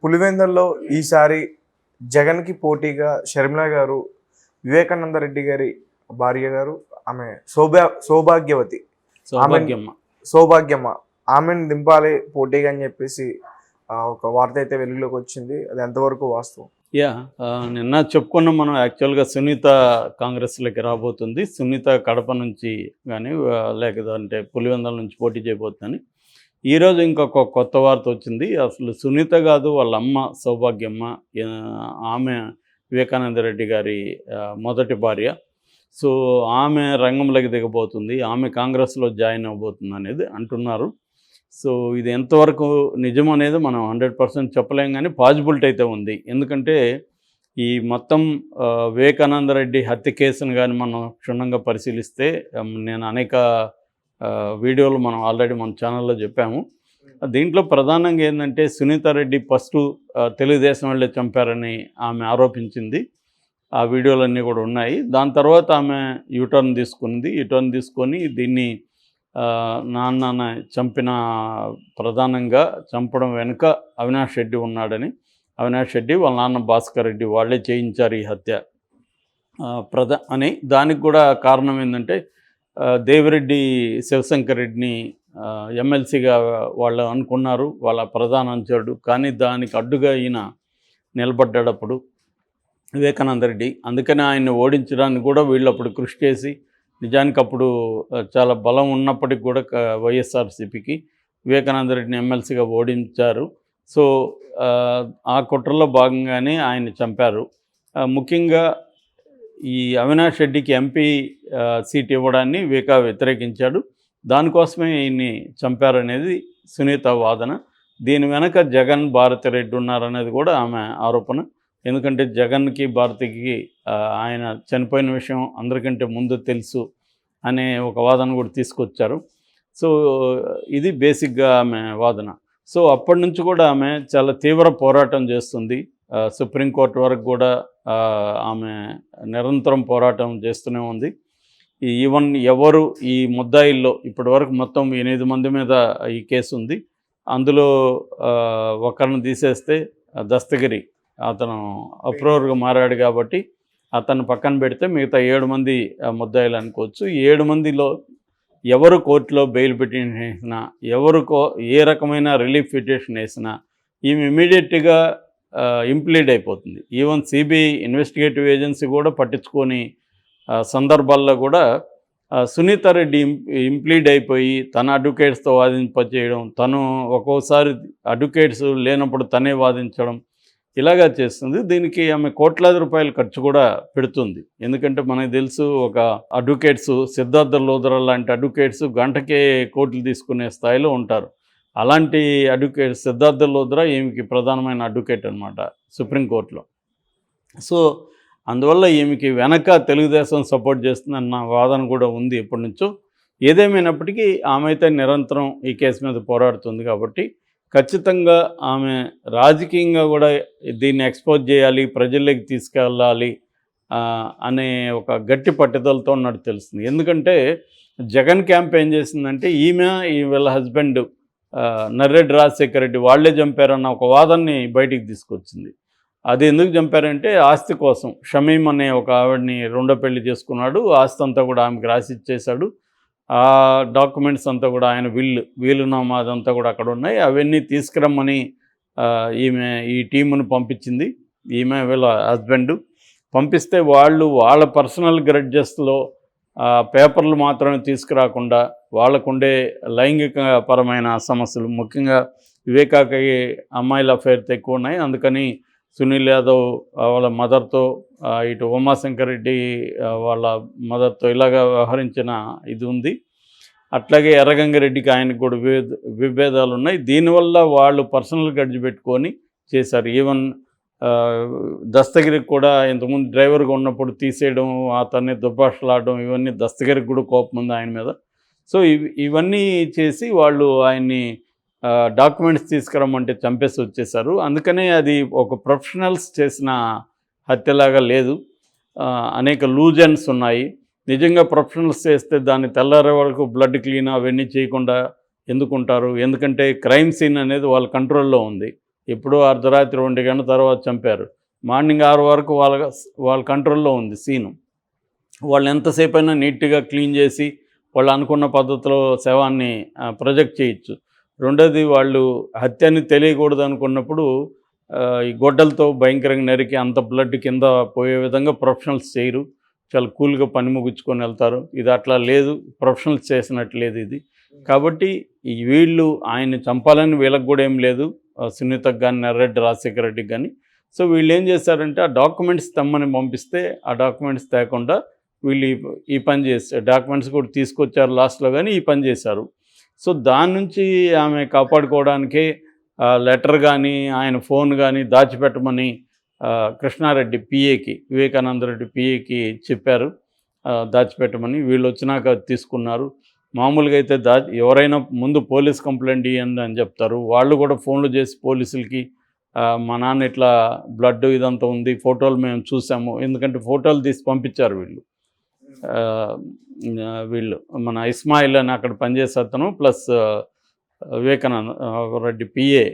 పులివెందుల్లో ఈసారి జగన్‌కి పోటీగా షర్మిల గారు, వివేకానంద రెడ్డి గారి భార్య గారు, ఆమె సౌభాగ్యవతి సౌభాగ్యమ్మ సౌభాగ్యమ్మ ఆమెను దింపాలి పోటీగా అని చెప్పేసి ఒక వార్త అయితే వెలుగులోకి వచ్చింది. అది ఎంతవరకు వాస్తవం? నిన్న చెప్పుకున్నాం మనం. యాక్చువల్గా సునీత కాంగ్రెస్లోకి రాబోతుంది, సునీత కడప నుంచి కానీ లేకపోతే పులివెందుల నుంచి పోటీ చేయబోతుందని. ఈరోజు ఇంకొక కొత్త వార్త వచ్చింది. అసలు సునీత కాదు, వాళ్ళ అమ్మ సౌభాగ్యమ్మ, ఆమె వివేకానంద రెడ్డి గారి మొదటి భార్య. సో ఆమె రంగంలోకి దిగబోతుంది, ఆమె కాంగ్రెస్లో జాయిన్ అవబోతుంది అనేది అంటున్నారు. సో ఇది ఎంతవరకు నిజం అనేది మనం 100% చెప్పలేం, కానీ పాజిబిలిటీ అయితే ఉంది. ఎందుకంటే ఈ మొత్తం వివేకానంద రెడ్డి హత్య కేసును కానీ మనం క్షుణ్ణంగా పరిశీలిస్తే, నేను అనేక వీడియోలు మనం ఆల్రెడీ మన ఛానల్లో చెప్పాము. దీంట్లో ప్రధానంగా ఏంటంటే సునీత రెడ్డి ఫస్ట్ తెలుగుదేశం వాళ్ళే చంపారని ఆమె ఆరోపించింది. ఆ వీడియోలన్నీ కూడా ఉన్నాయి. దాని తర్వాత ఆమె యూటర్న్ తీసుకొని దీన్ని నాన్న చంపిన ప్రధానంగా చంపడం వెనుక అవినాష్ రెడ్డి ఉన్నాడని, అవినాష్ రెడ్డి వాళ్ళ నాన్న భాస్కర్ రెడ్డి వాళ్ళే చేయించారు ఈ హత్య అని. దానికి కూడా కారణం ఏంటంటే దేవిరెడ్డి శివశంకర్ రెడ్డిని ఎమ్మెల్సీగా వాళ్ళు అనుకున్నారు, వాళ్ళ ప్రధాన అనుచరుడు. కానీ దానికి అడ్డుగా ఈయన నిలబడ్డాడప్పుడు వివేకానంద రెడ్డి. అందుకని ఆయన్ని ఓడించడానికి కూడా వీళ్ళు అప్పుడు కృషి చేసి, నిజానికి అప్పుడు చాలా బలం ఉన్నప్పటికి కూడా వైఎస్ఆర్సీపీకి వివేకానంద రెడ్డిని ఎమ్మెల్సీగా ఓడించారు. సో ఆ కుట్రలో భాగంగానే ఆయన్ని చంపారు. ముఖ్యంగా ఈ అవినాష్ రెడ్డికి ఎంపీ సీట్ ఇవ్వడాన్ని వ్యతిరేకించాడు. దానికోసమే ఈయన్ని చంపారనేది సునీత వాదన. దీని వెనక జగన్, భారతిరెడ్డి ఉన్నారనేది కూడా ఆమె ఆరోపణ. ఎందుకంటే జగన్కి, భారతికి ఆయన చనిపోయిన విషయం అందరికంటే ముందు తెలుసు అనే ఒక వాదన కూడా తీసుకొచ్చారు. సో ఇది బేసిక్గా ఆమె వాదన. సో అప్పటి నుంచి కూడా ఆమె చాలా తీవ్ర పోరాటం చేస్తుంది. సుప్రీంకోర్టు వరకు కూడా ఆమె నిరంతరం పోరాటం చేస్తూనే ఉంది. ఈవెన్ ఎవరు ఈ ముద్దాయిల్లో ఇప్పటి వరకు మొత్తం 8 మంది మీద ఈ కేసు ఉంది. అందులో ఒకరిని తీసేస్తే దస్తగిరి, అతను అప్రూవర్గా మారాడు కాబట్టి అతను పక్కన పెడితే మిగతా 7 మంది ముద్దాయిలు అనుకోవచ్చు. 7 మందిలో ఎవరు కోర్టులో బెయిల్ పిటిషన్ వేసినా, ఏ రకమైన రిలీఫ్ పిటిషన్ వేసినా ఈమె ఇమీడియట్గా ఇంప్లీడ్ అయిపోతుంది. ఈవెన్ సిబిఐ ఇన్వెస్టిగేటివ్ ఏజెన్సీ కూడా పట్టించుకొని సందర్భాల్లో కూడా సునీత రెడ్డి ఇంప్లీడ్ అయిపోయి తన అడ్వకేట్స్తో వాదింపచేయడం, తను ఒక్కోసారి అడ్వకేట్స్ లేనప్పుడు తనే వాదించడం, ఇలాగా చేస్తుంది. దీనికి ఆమె కోట్లాది రూపాయలు ఖర్చు కూడా పెడుతుంది. ఎందుకంటే మనకు తెలుసు, ఒక అడ్వకేట్స్ సిద్ధార్థ లోధరా లాంటి అడ్వకేట్స్ గంటకే కోట్లు తీసుకునే స్థాయిలో ఉంటారు. అలాంటి అడ్వకేట్ సిద్ధార్థ లోధరా ఈమెకి ప్రధానమైన అడ్వకేట్ అనమాట సుప్రీంకోర్టులో. సో అందువల్ల ఈమెకి వెనక తెలుగుదేశం సపోర్ట్ చేస్తుందన్న వాదన కూడా ఉంది ఎప్పటి నుంచో. ఏదేమైనప్పటికీ ఆమె అయితే నిరంతరం ఈ కేసు మీద పోరాడుతుంది కాబట్టి ఖచ్చితంగా ఆమె రాజకీయంగా కూడా దీన్ని ఎక్స్పోజ్ చేయాలి, ప్రజల్లోకి తీసుకెళ్ళాలి అనే ఒక గట్టి పట్టుదలతో ఉన్నట్టు తెలుస్తుంది. ఎందుకంటే జగన్ క్యాంప్ ఏం చేసిందంటే వీళ్ళ హస్బెండ్ నర్రెడ్డి రాజశేఖర రెడ్డి వాళ్ళే చంపారన్న ఒక వాదనని బయటికి తీసుకొచ్చింది. అది ఎందుకు చంపారంటే ఆస్తి కోసం. షమీం అనే ఒక ఆవిడని రెండో పెళ్లి చేసుకున్నాడు. ఆస్తి అంతా కూడా ఆమెకు రాసి ఇచ్చేశాడు. ఆ డాక్యుమెంట్స్ అంతా కూడా ఆయన వీలునామా అదంతా కూడా అక్కడ ఉన్నాయి. అవన్నీ తీసుకురమ్మని ఈమె ఈ టీమును పంపించింది. ఈమె వీళ్ళ హస్బెండ్ పంపిస్తే వాళ్ళ పర్సనల్ గ్రడ్జెస్లో పేపర్లు మాత్రమే తీసుకురాకుండా వాళ్ళకుండే లైంగిక పరమైన సమస్యలు, ముఖ్యంగా వివేకాకి అమ్మాయిల అఫైర్స్ ఎక్కువ ఉన్నాయి. అందుకని సునీల్ యాదవ్ వాళ్ళ మదర్తో, ఇటు ఉమాశంకర్ రెడ్డి వాళ్ళ మదర్తో ఇలాగా వ్యవహరించిన ఇది ఉంది. అట్లాగే ఎర్రగంగారెడ్డికి ఆయనకు కూడా విభేదాలు ఉన్నాయి. దీనివల్ల వాళ్ళు పర్సనల్ గడ్జి పెట్టుకొని చేశారు. ఈవెన్ దస్తగిరికి కూడా ఇంతకుముందు డ్రైవర్గా ఉన్నప్పుడు తీసేయడం, అతన్ని దుర్భాషలాడడం, ఇవన్నీ దస్తగిరికి కూడా కోపం ఉంది ఆయన మీద. సో ఇవన్నీ చేసి వాళ్ళు ఆయన్ని డాక్యుమెంట్స్ తీసుకురమ్మంటే చంపేసి వచ్చేసారు. అందుకనే అది ఒక ప్రొఫెషనల్స్ చేసిన హత్యలాగా లేదు. అనేక లూజన్స్ ఉన్నాయి. నిజంగా ప్రొఫెషనల్స్ చేస్తే దాన్ని తెల్లారే వరకు బ్లడ్ క్లీన్ అవన్నీ చేయకుండా ఎందుకుంటారు? ఎందుకంటే క్రైమ్ సీన్ అనేది వాళ్ళ కంట్రోల్లో ఉంది. ఎప్పుడో అర్ధరాత్రి 1 గంట తర్వాత చంపారు. మార్నింగ్ 6 వరకు వాళ్ళ కంట్రోల్లో ఉంది సీను. వాళ్ళు ఎంతసేపు అయినా నీట్గా క్లీన్ చేసి వాళ్ళు అనుకున్న పద్ధతిలో శవాన్ని ప్రొజెక్ట్ చేయొచ్చు. రెండోది వాళ్ళు హత్య అని తెలియకూడదు అనుకున్నప్పుడు ఈ గొడ్డలతో భయంకరంగా నరికి అంత బ్లడ్ కింద పోయే విధంగా ప్రొఫెషనల్స్ చేయరు. చాలా కూల్గా పని ముగించుకొని వెళ్తారు. ఇది అట్లా లేదు, ప్రొఫెషనల్స్ చేసినట్టు లేదు ఇది. కాబట్టి వీళ్ళు ఆయన్ని చంపాలని వీళ్ళకి కూడా ఏం లేదు, సునీతకు కానీ నర్రెడ్డి రాజశేఖర రెడ్డికి కానీ. సో వీళ్ళు ఏం చేశారంటే ఆ డాక్యుమెంట్స్ తెమ్మని పంపిస్తే ఆ డాక్యుమెంట్స్ తేకుండా వీళ్ళు ఈ పని చేస్తారు. డాక్యుమెంట్స్ కూడా తీసుకొచ్చారు లాస్ట్లో, కానీ ఈ పని చేశారు. సో దాని నుంచి ఆమె కాపాడుకోవడానికే లెటర్ కానీ ఆయన ఫోన్ కానీ దాచిపెట్టమని కృష్ణారెడ్డి పిఏకి, వివేకానంద రెడ్డి పిఏకి చెప్పారు దాచిపెట్టమని. వీళ్ళు వచ్చినాక తీసుకున్నారు. మామూలుగా అయితే ఎవరైనా ముందు పోలీస్ కంప్లైంట్ ఇవ్వండి అని చెప్తారు. వాళ్ళు కూడా ఫోన్లు చేసి పోలీసులకి మా నాన్న ఇట్లా బ్లడ్ ఇదంతా ఉంది, ఫోటోలు మేము చూసాము, ఎందుకంటే ఫోటోలు తీసి పంపించారు వీళ్ళు మన ఇస్మాయిల్ అని అక్కడ పనిచేసే అతను ప్లస్ వివేకానంద రెడ్డి పిఏ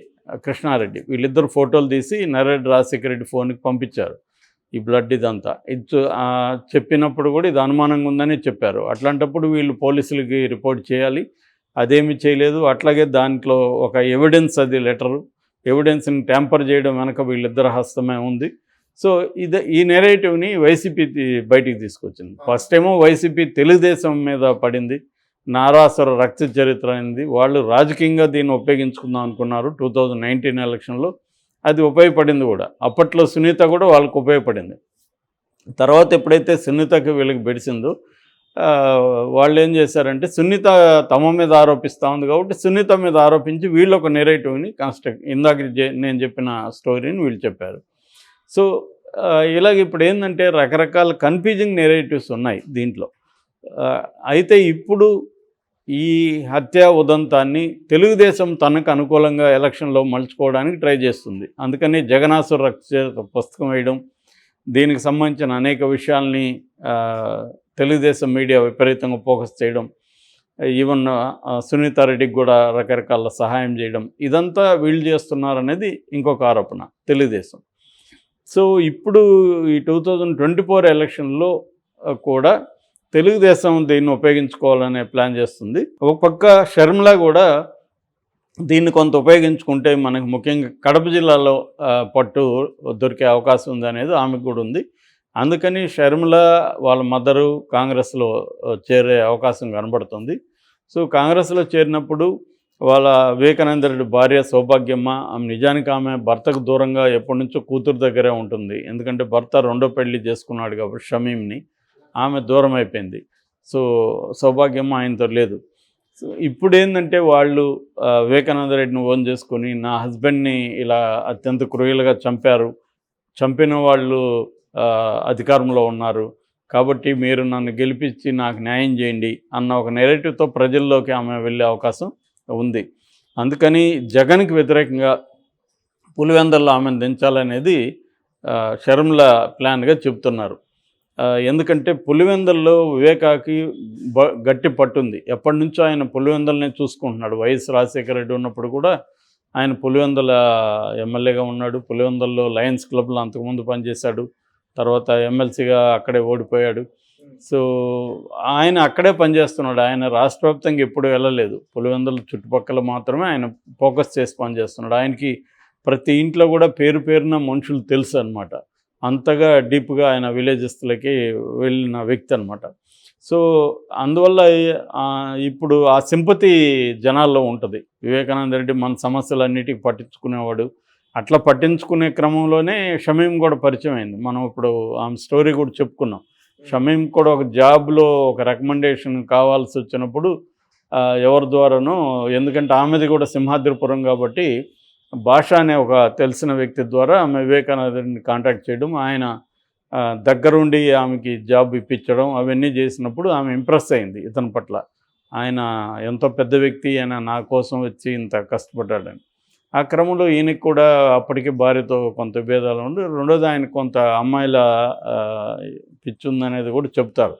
కృష్ణారెడ్డి, వీళ్ళిద్దరు ఫోటోలు తీసి నర్రెడ్డి రాజశేఖర రెడ్డి ఫోన్కి పంపించారు ఈ బ్లడ్ ఇదంతా. ఇది చెప్పినప్పుడు కూడా ఇది అనుమానంగా ఉందని చెప్పారు. అట్లాంటప్పుడు వీళ్ళు పోలీసులకి రిపోర్ట్ చేయాలి, అదేమి చేయలేదు. అట్లాగే దాంట్లో ఒక ఎవిడెన్స్, అది లెటరు ఎవిడెన్స్ని ట్యాంపర్ చేయడం వెనక వీళ్ళిద్దరు హస్తమే ఉంది. సో ఈ నెరేటివ్ని వైసీపీ బయటికి తీసుకొచ్చింది. ఫస్ట్ ఏమో వైసీపీ తెలుగుదేశం మీద పడింది, నారాసుర రక్త చరిత్ర అయింది. వాళ్ళు రాజకీయంగా దీన్ని ఉపయోగించుకుందాం అనుకున్నారు 2019 ఎలక్షన్లో. అది ఉపయోగపడింది కూడా. అప్పట్లో సునీత కూడా వాళ్ళకు ఉపయోగపడింది. తర్వాత ఎప్పుడైతే సునీతకి వీళ్ళకి బెడిసిందో వాళ్ళు ఏం చేశారంటే సునీత తమ మీద ఆరోపిస్తూ ఉంది కాబట్టి సునీత మీద ఆరోపించి వీళ్ళు ఒక నెరేటివ్ని ఇందాక నేను చెప్పిన స్టోరీని వీళ్ళు చెప్పారు. సో ఇలాగ ఇప్పుడు ఏంటంటే రకరకాల కన్ఫ్యూజింగ్ నెరేటివ్స్ ఉన్నాయి దీంట్లో. అయితే ఇప్పుడు ఈ హత్యా ఉదంతాన్ని తెలుగుదేశం తనకు అనుకూలంగా ఎలక్షన్లో మలుచుకోవడానికి ట్రై చేస్తుంది. అందుకని జగనాసుర రక్త పుస్తకం వేయడం, దీనికి సంబంధించిన అనేక విషయాల్ని తెలుగుదేశం మీడియా విపరీతంగా ఫోకస్ చేయడం, ఈవెన్ సునీతారెడ్డికి కూడా రకరకాల సహాయం చేయడం, ఇదంతా వీళ్ళు చేస్తున్నారనేది ఇంకొక ఆరోపణ తెలుగుదేశం. సో ఇప్పుడు ఈ 2024 ఎలక్షన్లో కూడా తెలుగుదేశం దీన్ని ఉపయోగించుకోవాలనే ప్లాన్ చేస్తుంది. ఒక పక్క షర్మిల కూడా దీన్ని కొంత ఉపయోగించుకుంటే మనకు ముఖ్యంగా కడప జిల్లాలో పట్టు దొరికే అవకాశం ఉంది అనేది ఆమెకు కూడా ఉంది. అందుకని షర్మిల వాళ్ళ మదరు కాంగ్రెస్లో చేరే అవకాశం కనబడుతుంది. సో కాంగ్రెస్లో చేరినప్పుడు వాళ్ళ వివేకానంద రెడ్డి భార్య సౌభాగ్యమ్మ, నిజానికి ఆమె భర్తకు దూరంగా ఎప్పటి నుంచో కూతురు దగ్గరే ఉంటుంది. ఎందుకంటే భర్త రెండో పెళ్లి చేసుకున్నాడు కాబట్టి షమీమ్ని, ఆమె దూరం అయిపోయింది. సో సౌభాగ్యమ్మ ఆయనతో లేదు. సో ఇప్పుడు ఏంటంటే వాళ్ళు వివేకానంద రెడ్డిని ఓన్ చేసుకొని నా హస్బెండ్ని ఇలా అత్యంత క్రూయల్గా చంపారు, చంపిన వాళ్ళు అధికారంలో ఉన్నారు కాబట్టి మీరు నన్ను గెలిపించి నాకు న్యాయం చేయండి అన్న ఒక నెరేటివ్తో ప్రజల్లోకి ఆమె వెళ్ళే అవకాశం ఉంది. అందుకని జగన్కి వ్యతిరేకంగా పులివెందల్లో ఆమెను దించాలనేది షర్మిల ప్లాన్గా చెప్తున్నారు. ఎందుకంటే పులివెందల్లో వివేకాకి గట్టి పట్టుంది. ఎప్పటి నుంచో ఆయన పులివెందలనే చూసుకుంటున్నాడు. వైఎస్ రాజశేఖర రెడ్డి ఉన్నప్పుడు కూడా ఆయన పులివెందల ఎమ్మెల్యేగా ఉన్నాడు. పులివెందల్లో లయన్స్ క్లబ్లో అంతకుముందు పనిచేశాడు. తర్వాత ఎమ్మెల్సీగా అక్కడే ఓడిపోయాడు. సో ఆయన అక్కడే పనిచేస్తున్నాడు. ఆయన రాష్ట్ర వ్యాప్తంగా ఎప్పుడు వెళ్ళలేదు. పులివెందుల చుట్టుపక్కల మాత్రమే ఆయన ఫోకస్ చేసి పనిచేస్తున్నాడు. ఆయనకి ప్రతి ఇంట్లో కూడా పేరు పేరున మనుషులు తెలుసు అనమాట. అంతగా డీప్గా ఆయన విలేజెస్లకి వెళ్ళిన వ్యక్తి అనమాట. సో అందువల్ల ఇప్పుడు ఆ సింపతి జనాల్లో ఉంటుంది. వివేకానంద రెడ్డి మన సమస్యలన్నిటికీ పట్టించుకునేవాడు. అట్లా పట్టించుకునే క్రమంలోనే షమీం కూడా పరిచయం అయింది. మనం ఇప్పుడు ఆమె స్టోరీ కూడా చెప్పుకున్నాం. షమీం కూడా ఒక జాబ్లో ఒక రికమెండేషన్ కావాల్సి వచ్చినప్పుడు ఎవరి ద్వారానో, ఎందుకంటే ఆమెది కూడా సింహాద్రిపురం కాబట్టి భాష అనే ఒక తెలిసిన వ్యక్తి ద్వారా ఆమె వివేకానందని కాంటాక్ట్ చేయడం, ఆయన దగ్గరుండి ఆమెకి జాబ్ ఇప్పించడం, అవన్నీ చేసినప్పుడు ఆమె ఇంప్రెస్ అయింది ఇతని పట్ల. ఆయన ఎంతో పెద్ద వ్యక్తి, ఆయన నా కోసం వచ్చి ఇంత కష్టపడ్డాడని. ఆ క్రమంలో ఈయనకి కూడా అప్పటికే భార్యతో కొంత భేదాలు ఉండి, రెండోది ఆయన కొంత అమ్మాయిల పిచ్చి ఉందనేది కూడా చెప్తారు.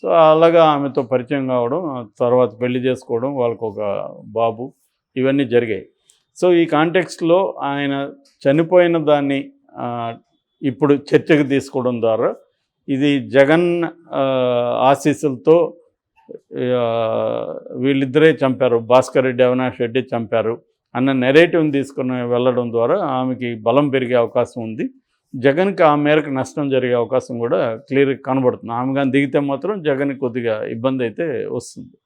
సో అలాగా ఆమెతో పరిచయం కావడం, తర్వాత పెళ్లి చేసుకోవడం, వాళ్ళకు ఒక బాబు, ఇవన్నీ జరిగాయి. సో ఈ కాంటెక్స్ట్లో ఆయన చనిపోయిన దాన్ని ఇప్పుడు చర్చకు తీసుకోవడం ద్వారా ఇది జగన్ ఆశీస్సులతో వీళ్ళిద్దరే చంపారు, భాస్కర్ రెడ్డి అవినాష్ రెడ్డి చంపారు అన్న నెరేటివ్ని తీసుకుని వెళ్ళడం ద్వారా ఆమెకి బలం పెరిగే అవకాశం ఉంది. జగన్కి ఆ మేరకు నష్టం జరిగే అవకాశం కూడా క్లియర్గా కనబడుతుంది. ఆమె కానీ దిగితే మాత్రం జగన్కి కొద్దిగా ఇబ్బంది అయితే వస్తుంది.